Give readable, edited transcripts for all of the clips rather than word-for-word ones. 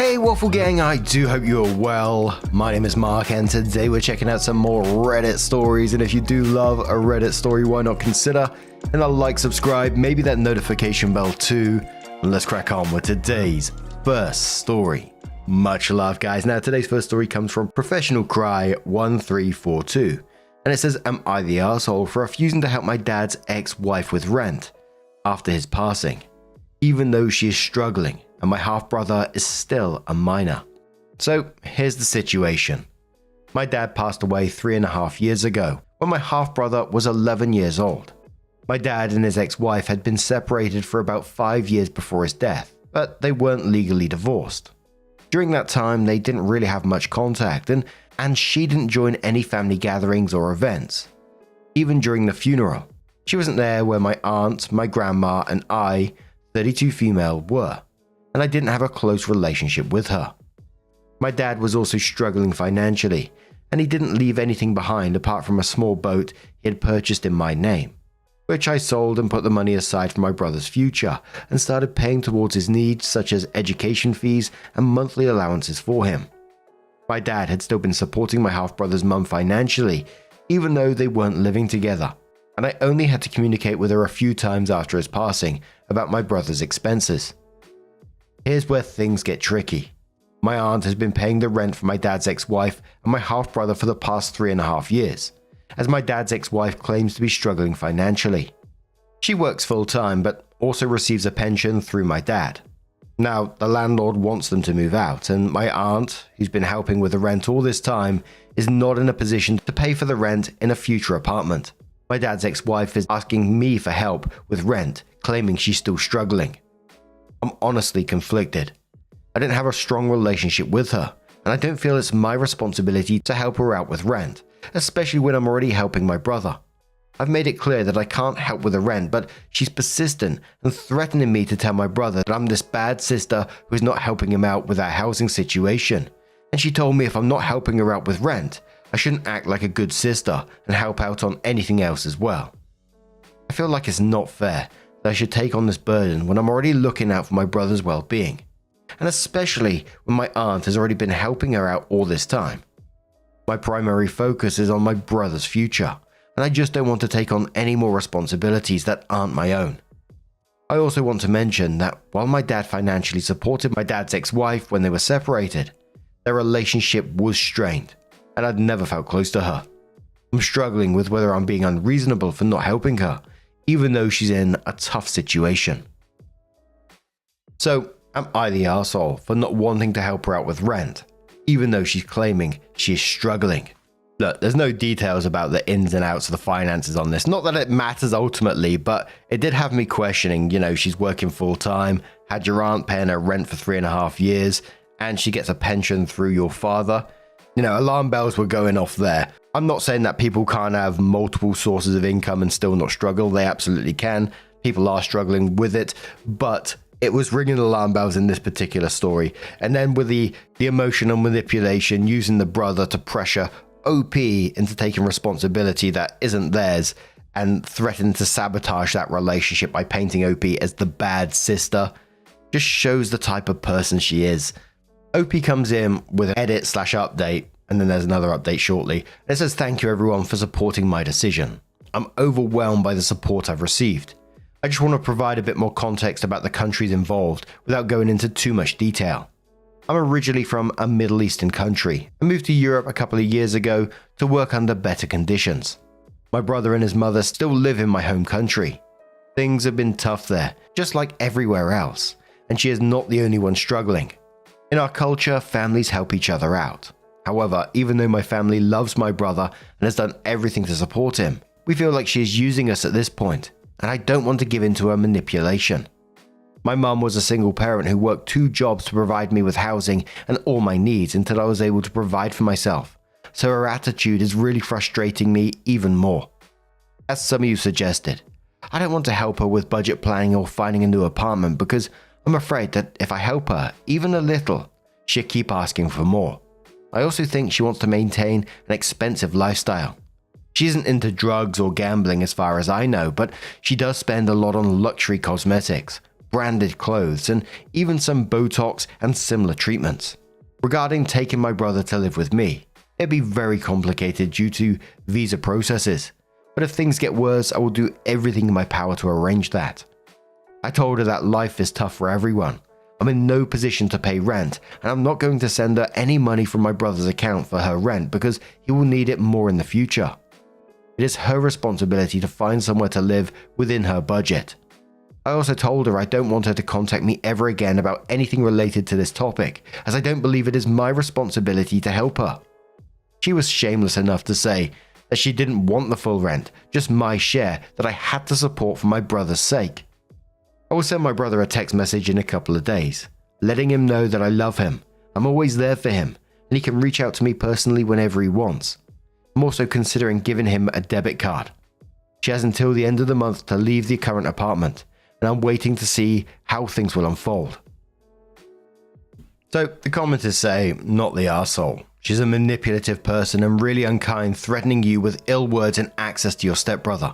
Hey Waffle Gang, I do hope you're well. My name is Mark and today we're checking out some more Reddit stories, and if you do love a Reddit story, why not consider and like, subscribe, maybe that notification bell too, and let's crack on with today's first story. Much love guys. Now today's first story comes from Professional Cry 1342 and it says, am I the asshole for refusing to help my dad's ex-wife with rent after his passing, even though she is struggling and my half-brother is still a minor? So here's the situation. My dad passed away 3.5 years ago when my half-brother was 11 years old. My dad and his ex-wife had been separated for about 5 years before his death, but they weren't legally divorced. During that time, they didn't really have much contact, and she didn't join any family gatherings or events. Even during the funeral, she wasn't there where my aunt, my grandma, and I, 32 female, were, and I didn't have a close relationship with her. My dad was also struggling financially, and he didn't leave anything behind apart from a small boat he had purchased in my name, which I sold and put the money aside for my brother's future and started paying towards his needs such as education fees and monthly allowances for him. My dad had still been supporting my half-brother's mum financially, even though they weren't living together, and I only had to communicate with her a few times after his passing about my brother's expenses. Here's where things get tricky. My aunt has been paying the rent for my dad's ex-wife and my half-brother for the past 3.5 years, as my dad's ex-wife claims to be struggling financially. She works full-time but also receives a pension through my dad. Now, the landlord wants them to move out, and my aunt, who's been helping with the rent all this time, is not in a position to pay for the rent in a future apartment. My dad's ex-wife is asking me for help with rent, claiming she's still struggling. I'm honestly conflicted. I didn't have a strong relationship with her, and I don't feel it's my responsibility to help her out with rent, especially when I'm already helping my brother. I've made it clear that I can't help with the rent, but she's persistent and threatening me to tell my brother that I'm this bad sister who is not helping him out with our housing situation. And she told me if I'm not helping her out with rent, I shouldn't act like a good sister and help out on anything else as well. I feel like it's not fair that I should take on this burden when I'm already looking out for my brother's well-being, and especially when my aunt has already been helping her out all this time. My primary focus is on my brother's future, and I just don't want to take on any more responsibilities that aren't my own. I also want to mention that while my dad financially supported my dad's ex-wife when they were separated, their relationship was strained, and I'd never felt close to her. I'm struggling with whether I'm being unreasonable for not helping her, even though she's in a tough situation. So, am I the asshole for not wanting to help her out with rent, even though she's claiming she is struggling? Look, there's no details about the ins and outs of the finances on this. Not that it matters ultimately, but it did have me questioning, she's working full time, had your aunt paying her rent for 3.5 years, and she gets a pension through your father. Alarm bells were going off there. I'm not saying that people can't have multiple sources of income and still not struggle. They absolutely can. People are struggling with it, but it was ringing alarm bells in this particular story. And then with the emotional manipulation, using the brother to pressure OP into taking responsibility that isn't theirs and threatening to sabotage that relationship by painting OP as the bad sister, just shows the type of person she is. OP comes in with an edit/update, and then there's another update shortly. It says, thank you everyone for supporting my decision. I'm overwhelmed by the support I've received. I just want to provide a bit more context about the countries involved without going into too much detail. I'm originally from a Middle Eastern country and moved to Europe a couple of years ago to work under better conditions. My brother and his mother still live in my home country. Things have been tough there, just like everywhere else, and she is not the only one struggling. In our culture, families help each other out. However, even though my family loves my brother and has done everything to support him, we feel like she is using us at this point, and I don't want to give in to her manipulation. My mum was a single parent who worked 2 jobs to provide me with housing and all my needs until I was able to provide for myself, so her attitude is really frustrating me even more. As some of you suggested, I don't want to help her with budget planning or finding a new apartment because I'm afraid that if I help her even a little, she'll keep asking for more. I also think she wants to maintain an expensive lifestyle. She isn't into drugs or gambling as far as I know, but she does spend a lot on luxury cosmetics, branded clothes, and even some Botox and similar treatments. Regarding taking my brother to live with me, it'd be very complicated due to visa processes, but if things get worse, I will do everything in my power to arrange that. I told her that life is tough for everyone. I'm in no position to pay rent, and I'm not going to send her any money from my brother's account for her rent because he will need it more in the future. It is her responsibility to find somewhere to live within her budget. I also told her I don't want her to contact me ever again about anything related to this topic, as I don't believe it is my responsibility to help her. She was shameless enough to say that she didn't want the full rent, just my share that I had to support for my brother's sake. I will send my brother a text message in a couple of days, letting him know that I love him, I'm always there for him, and he can reach out to me personally whenever he wants. I'm also considering giving him a debit card. She has until the end of the month to leave the current apartment, and I'm waiting to see how things will unfold. So the commenters say, not the arsehole. She's a manipulative person and really unkind, threatening you with ill words and access to your stepbrother.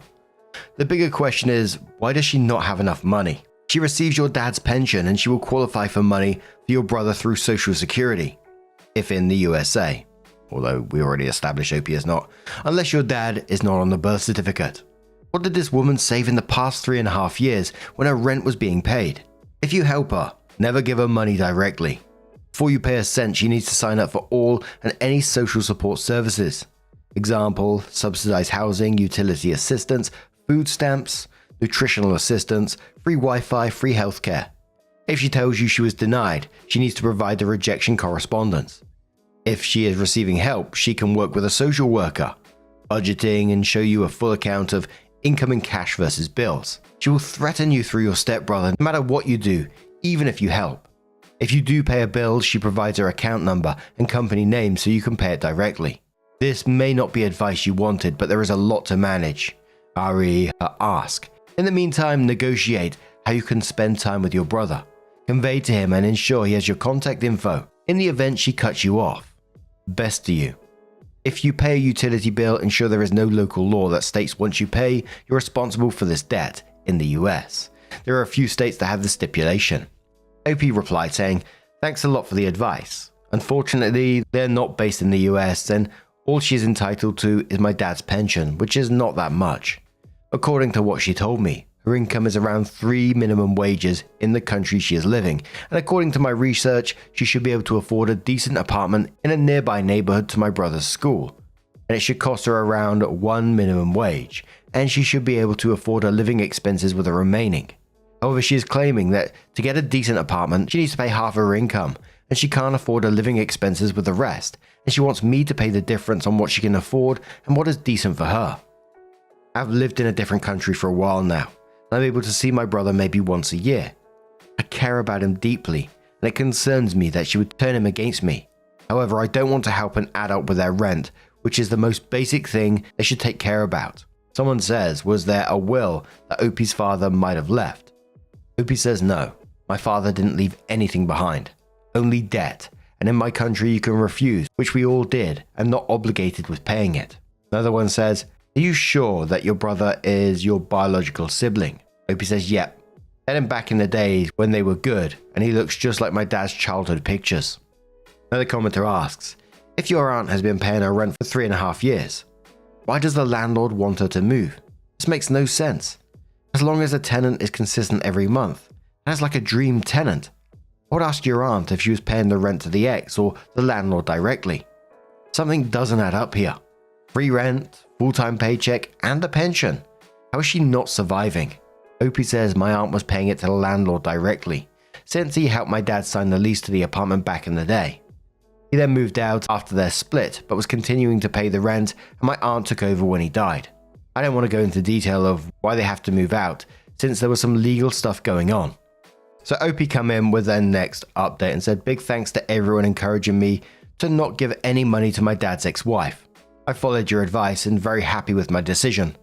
The bigger question is, why does she not have enough money? She receives your dad's pension and she will qualify for money for your brother through Social Security, if in the USA. Although we already established OP is not, unless your dad is not on the birth certificate. What did this woman save in the past 3.5 years when her rent was being paid? If you help her, never give her money directly. Before you pay a cent, she needs to sign up for all and any social support services. Example, subsidized housing, utility assistance, food stamps, nutritional assistance, free Wi-Fi, free healthcare. If she tells you she was denied, she needs to provide the rejection correspondence. If she is receiving help, she can work with a social worker, budgeting and show you a full account of incoming cash versus bills. She will threaten you through your stepbrother no matter what you do, even if you help. If you do pay a bill, she provides her account number and company name so you can pay it directly. This may not be advice you wanted, but there is a lot to manage. Ask. In the meantime, negotiate how you can spend time with your brother. Convey to him and ensure he has your contact info in the event she cuts you off. Best to you. If you pay a utility bill, ensure there is no local law that states once you pay, you're responsible for this debt in the US. There are a few states that have this stipulation. OP replied saying, thanks a lot for the advice. Unfortunately, they're not based in the US and all she is entitled to is my dad's pension, which is not that much. According to what she told me, her income is around 3 minimum wages in the country she is living, and according to my research, she should be able to afford a decent apartment in a nearby neighborhood to my brother's school, and it should cost her around 1 minimum wage, and she should be able to afford her living expenses with the remaining. However, she is claiming that to get a decent apartment, she needs to pay half her income, and she can't afford her living expenses with the rest, and she wants me to pay the difference on what she can afford and what is decent for her. I've lived in a different country for a while now, and I'm able to see my brother maybe once a year. I care about him deeply, and it concerns me that she would turn him against me. However, I don't want to help an adult with their rent, which is the most basic thing they should take care about. Someone says, was there a will that OP's father might have left? OP says no, my father didn't leave anything behind, only debt, and in my country you can refuse, which we all did, and not obligated with paying it. Another one says, are you sure that your brother is your biological sibling? OP says, yep. Met him back in the days when they were good, and he looks just like my dad's childhood pictures. Another commenter asks, if your aunt has been paying her rent for 3.5 years, why does the landlord want her to move? This makes no sense. As long as a tenant is consistent every month, that's like a dream tenant. I would ask your aunt if she was paying the rent to the ex or the landlord directly. Something doesn't add up here. Free rent, full-time paycheck, and a pension. How is she not surviving? OP says my aunt was paying it to the landlord directly, since he helped my dad sign the lease to the apartment back in the day. He then moved out after their split, but was continuing to pay the rent, and my aunt took over when he died. I don't want to go into detail of why they have to move out, since there was some legal stuff going on. So OP come in with their next update and said, big thanks to everyone encouraging me to not give any money to my dad's ex-wife. I followed your advice and very happy with my decision.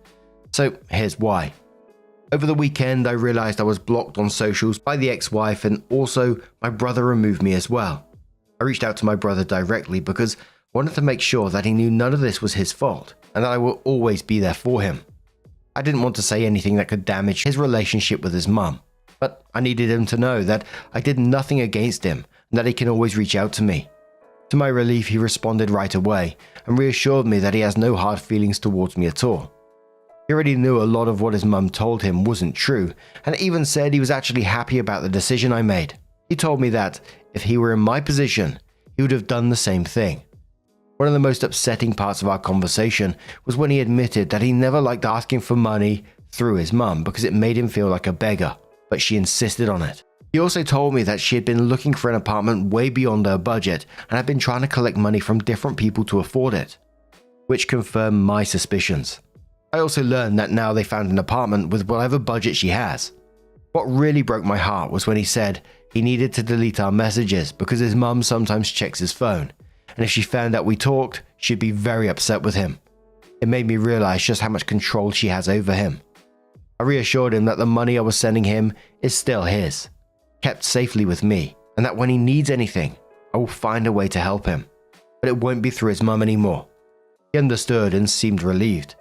So here's why. Over the weekend, I realized I was blocked on socials by the ex-wife, and also my brother removed me as well. I reached out to my brother directly because I wanted to make sure that he knew none of this was his fault and that I will always be there for him. I didn't want to say anything that could damage his relationship with his mum. But I needed him to know that I did nothing against him and that he can always reach out to me. To my relief, he responded right away and reassured me that he has no hard feelings towards me at all. He already knew a lot of what his mum told him wasn't true, and even said he was actually happy about the decision I made. He told me that if he were in my position, he would have done the same thing. One of the most upsetting parts of our conversation was when he admitted that he never liked asking for money through his mum because it made him feel like a beggar, but she insisted on it. He also told me that she had been looking for an apartment way beyond her budget and had been trying to collect money from different people to afford it, which confirmed my suspicions. I also learned that now they found an apartment with whatever budget she has. What really broke my heart was when he said he needed to delete our messages because his mum sometimes checks his phone, and if she found out we talked, she'd be very upset with him. It made me realize just how much control she has over him. I reassured him that the money I was sending him is still his, kept safely with me, and that when he needs anything, I will find a way to help him, but it won't be through his mum anymore. He understood and seemed relieved.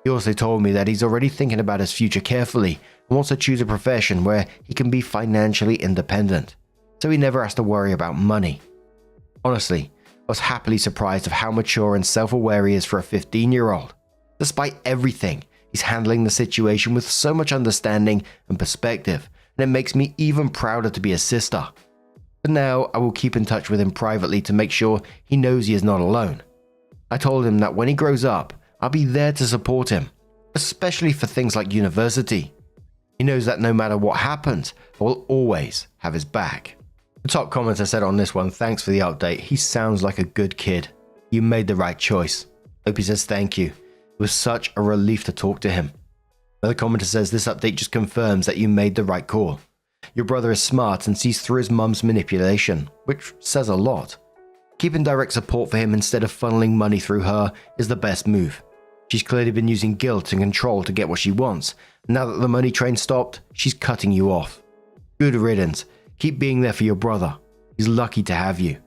He also told me that he's already thinking about his future carefully and wants to choose a profession where he can be financially independent, so he never has to worry about money. Honestly, I was happily surprised of how mature and self-aware he is for a 15-year-old. Despite everything, he's handling the situation with so much understanding and perspective, and it makes me even prouder to be his sister. But now I will keep in touch with him privately to make sure he knows he is not alone. I told him that when he grows up, I'll be there to support him, especially for things like university. He knows that no matter what happens, I will always have his back. The top commenter said on this one, thanks for the update. He sounds like a good kid. You made the right choice. Opie says thank you. It was such a relief to talk to him. Another commenter says this update just confirms that you made the right call. Your brother is smart and sees through his mum's manipulation, which says a lot. Keeping direct support for him instead of funneling money through her is the best move. She's clearly been using guilt and control to get what she wants. Now that the money train stopped, she's cutting you off. Good riddance. Keep being there for your brother. He's lucky to have you.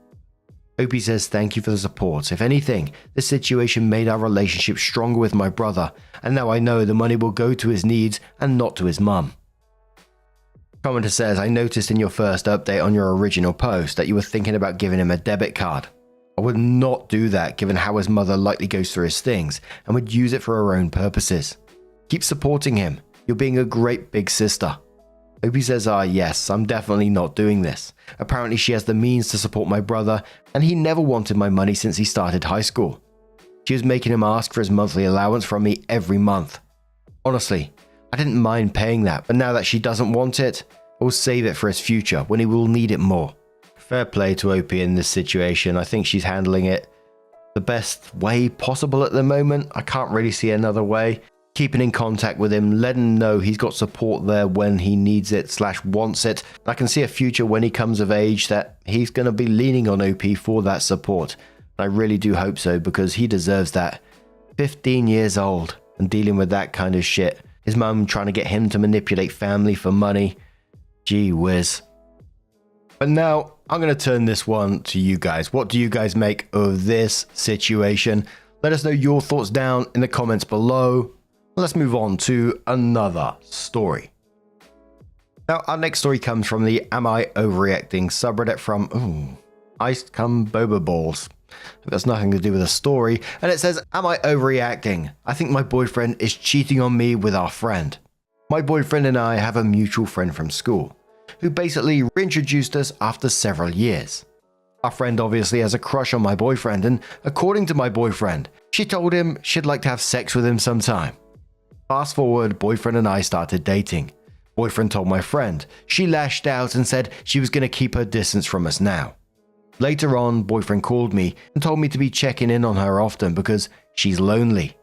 Opie says thank you for the support. If anything, this situation made our relationship stronger with my brother, and now I know the money will go to his needs and not to his mum. Commenter says, I noticed in your first update on your original post that you were thinking about giving him a debit card. I would not do that given how his mother likely goes through his things and would use it for her own purposes. Keep supporting him. You're being a great big sister. Opie says, yes, I'm definitely not doing this. Apparently she has the means to support my brother and he never wanted my money since he started high school. She was making him ask for his monthly allowance from me every month. Honestly, I didn't mind paying that, but now that she doesn't want it, I will save it for his future when he will need it more. Fair play to Opie in this situation. I think she's handling it the best way possible at the moment. I can't really see another way. Keeping in contact with him, letting him know he's got support there when he needs it / wants it. I can see a future when he comes of age that he's going to be leaning on OP for that support. I really do hope so because he deserves that. 15 years old and dealing with that kind of shit. His mum trying to get him to manipulate family for money. Gee whiz. But now I'm going to turn this one to you guys. What do you guys make of this situation? Let us know your thoughts down in the comments below. Let's move on to another story. Now, our next story comes from the Am I Overreacting subreddit from Iced Cum Boba Balls. That's nothing to do with a story. And it says, Am I overreacting? I think my boyfriend is cheating on me with our friend. My boyfriend and I have a mutual friend from school who basically reintroduced us after several years. Our friend obviously has a crush on my boyfriend, and according to my boyfriend, she told him she'd like to have sex with him sometime. Fast forward, boyfriend and I started dating. Boyfriend told my friend. She lashed out and said she was going to keep her distance from us now. Later on, boyfriend called me and told me to be checking in on her often because she's lonely.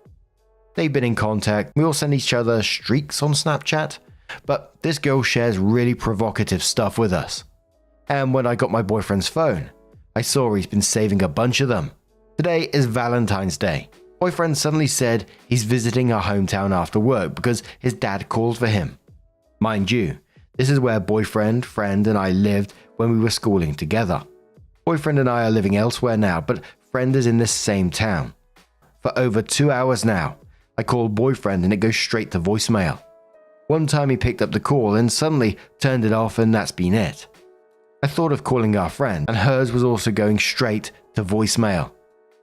They've been in contact. We all send each other streaks on Snapchat, but this girl shares really provocative stuff with us. And when I got my boyfriend's phone, I saw he's been saving a bunch of them. Today is Valentine's Day. Boyfriend suddenly said he's visiting our hometown after work because his dad called for him. Mind you, this is where boyfriend, friend, and I lived when we were schooling together. Boyfriend and I are living elsewhere now, but friend is in this same town. For over 2 hours now, I call boyfriend and it goes straight to voicemail. One time he picked up the call and suddenly turned it off, and that's been it. I thought of calling our friend, and hers was also going straight to voicemail.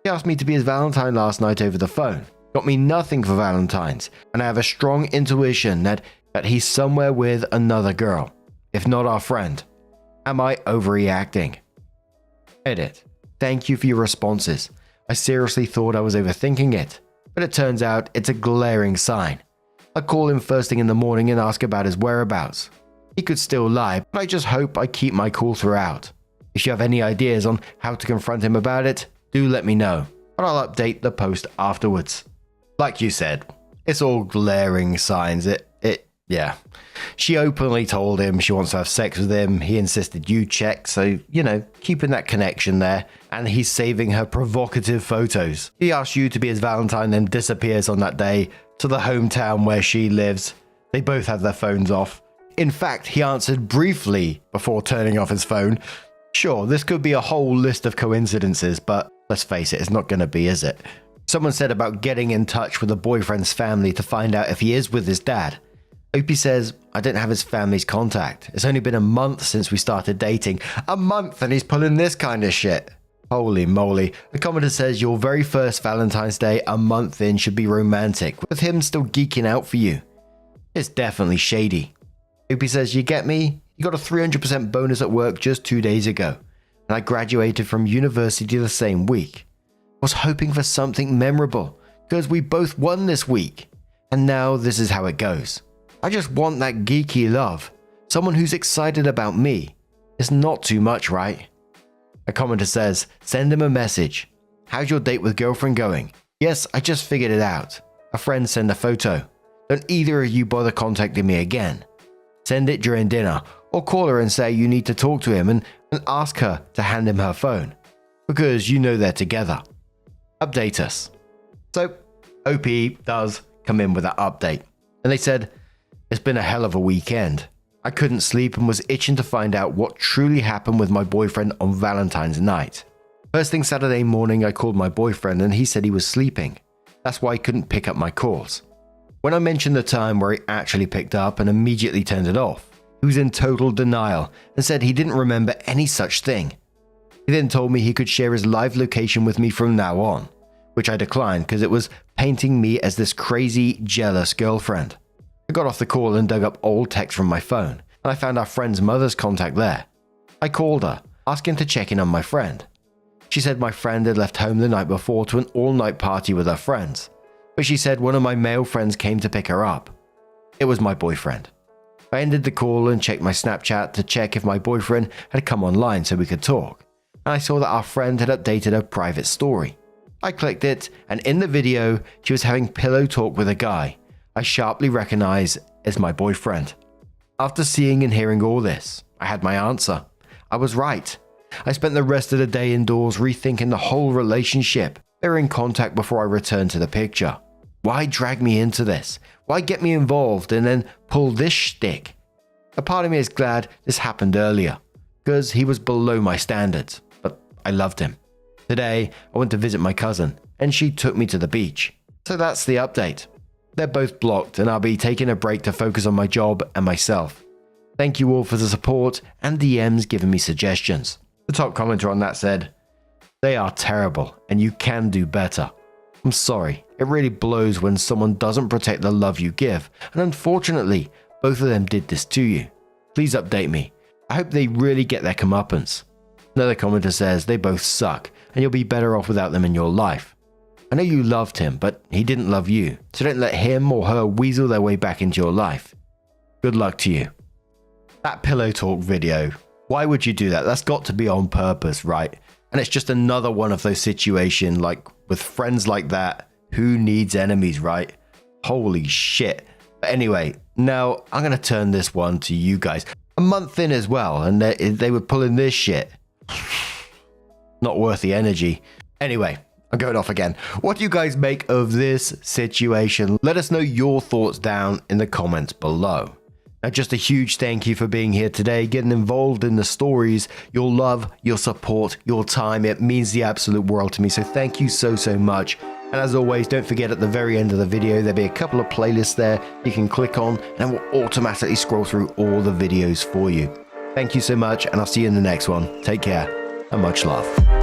He asked me to be his Valentine last night over the phone. Got me nothing for Valentine's, and I have a strong intuition that he's somewhere with another girl, if not our friend. Am I overreacting? Edit. Thank you for your responses. I seriously thought I was overthinking it, but it turns out it's a glaring sign. I call him first thing in the morning and ask about his whereabouts. He could still lie, but I just hope I keep my cool throughout. If you have any ideas on how to confront him about it, do let me know, but I'll update the post afterwards. Like you said, it's all glaring signs. Yeah. She openly told him she wants to have sex with him. He insisted you check, so, keeping that connection there. And he's saving her provocative photos. He asks you to be his Valentine, then disappears on that day to the hometown where she lives. They both have their phones off. In fact, he answered briefly before turning off his phone. Sure, this could be a whole list of coincidences, but let's face it, it's not going to be, is it? Someone said about getting in touch with the boyfriend's family to find out if he is with his dad. Opie says, I don't have his family's contact. It's only been a month since we started dating. A month and he's pulling this kind of shit. Holy moly. The commenter says your very first Valentine's Day a month in should be romantic, with him still geeking out for you. It's definitely shady. Opie says, you get me? You got a 300% bonus at work just 2 days ago, and I graduated from university the same week. I was hoping for something memorable, because we both won this week, and now this is how it goes. I just want that geeky love, someone who's excited about me. It's not too much, right? A commenter says, send him a message. How's your date with girlfriend going? Yes, I just figured it out. A friend sent a photo. Don't either of you bother contacting me again. Send it during dinner, or call her and say you need to talk to him and ask her to hand him her phone, because you know they're together. Update us. So, OP does come in with that update, and they said, it's been a hell of a weekend. I couldn't sleep and was itching to find out what truly happened with my boyfriend on Valentine's night. First thing Saturday morning, I called my boyfriend and he said he was sleeping. That's why I couldn't pick up my calls. When I mentioned the time where he actually picked up and immediately turned it off, he was in total denial and said he didn't remember any such thing. He then told me he could share his live location with me from now on, which I declined because it was painting me as this crazy, jealous girlfriend. I got off the call and dug up old texts from my phone, and I found our friend's mother's contact there. I called her, asking to check in on my friend. She said my friend had left home the night before to an all-night party with her friends, but she said one of my male friends came to pick her up. It was my boyfriend. I ended the call and checked my Snapchat to check if my boyfriend had come online so we could talk, and I saw that our friend had updated her private story. I clicked it, and in the video, she was having pillow talk with a guy I sharply recognize as my boyfriend. After seeing and hearing all this, I had my answer. I was right. I spent the rest of the day indoors rethinking the whole relationship. They were in contact before I returned to the picture. Why drag me into this? Why get me involved and then pull this shtick? A part of me is glad this happened earlier, because he was below my standards, but I loved him. Today, I went to visit my cousin, and she took me to the beach. So that's the update. They're both blocked, and I'll be taking a break to focus on my job and myself. Thank you all for the support and DMs giving me suggestions. The top commenter on that said, they are terrible, and you can do better. I'm sorry, it really blows when someone doesn't protect the love you give, and unfortunately, both of them did this to you. Please update me. I hope they really get their comeuppance. Another commenter says they both suck, and you'll be better off without them in your life. I know you loved him, but he didn't love you, so don't let him or her weasel their way back into your life. Good luck to you. That pillow talk video, why would you do that? That's got to be on purpose, right? And it's just another one of those situations, like with friends like that, who needs enemies, right? Holy shit. But anyway, now I'm going to turn this one to you guys. A month in as well, and they were pulling this shit. Not worth the energy. Anyway, I'm going off again. What do you guys make of this situation? Let us know your thoughts down in the comments below. Now, just a huge thank you for being here today, getting involved in the stories, your love, your support, your time. It means the absolute world to me. So thank you so much. And as always, don't forget at the very end of the video, there'll be a couple of playlists there you can click on and it will automatically scroll through all the videos for you. Thank you so much, and I'll see you in the next one. Take care and much love.